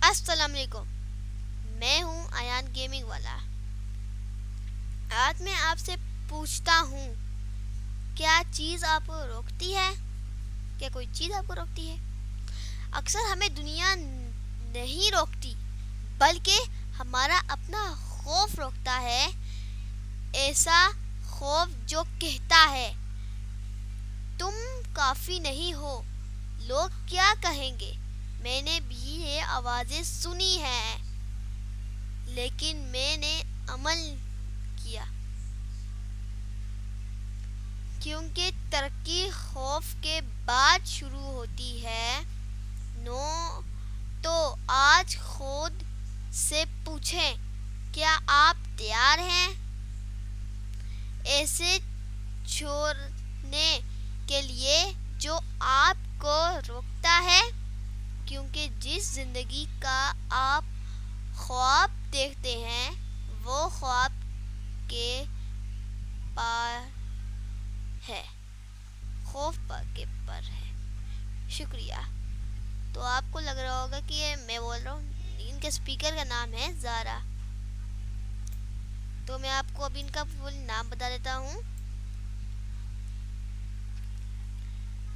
السلام علیکم، میں ہوں ایان گیمنگ والا۔ آج میں آپ سے پوچھتا ہوں، کیا چیز آپ کو روکتی ہے؟ کیا کوئی چیز آپ کو روکتی ہے؟ اکثر ہمیں دنیا نہیں روکتی، بلکہ ہمارا اپنا خوف روکتا ہے۔ ایسا خوف جو کہتا ہے تم کافی نہیں ہو، لوگ کیا کہیں گے۔ میں نے بھی یہ آوازیں سنی ہیں، لیکن میں نے عمل کیا، کیونکہ ترقی خوف کے بعد شروع ہوتی ہے۔ تو آج خود سے پوچھیں، کیا آپ تیار ہیں ایسے چھوڑنے کے لیے جو آپ کو روکتا ہے؟ کیونکہ جس زندگی کا آپ خواب دیکھتے ہیں وہ خواب کے پار ہے، خوف کے پر ہے۔ شکریہ۔ تو آپ کو لگ رہا ہوگا کہ یہ میں بول رہا ہوں، ان کے اسپیکر کا نام ہے زارا۔ تو میں آپ کو ابھی ان کا فل نام بتا دیتا ہوں،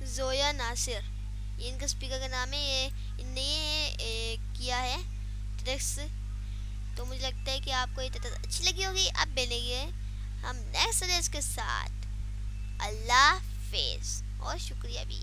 زویا ناصر، یہ ان کا اسپیکر کا نام ہے۔ یہ ان نے یہ کیا ہے ٹریکس۔ تو مجھے لگتا ہے کہ آپ کو یہ اچھی لگی ہوگی۔ اب ملیں گے ہم نیکسٹ ریس کے ساتھ۔ اللہ حافظ اور شکریہ بھی۔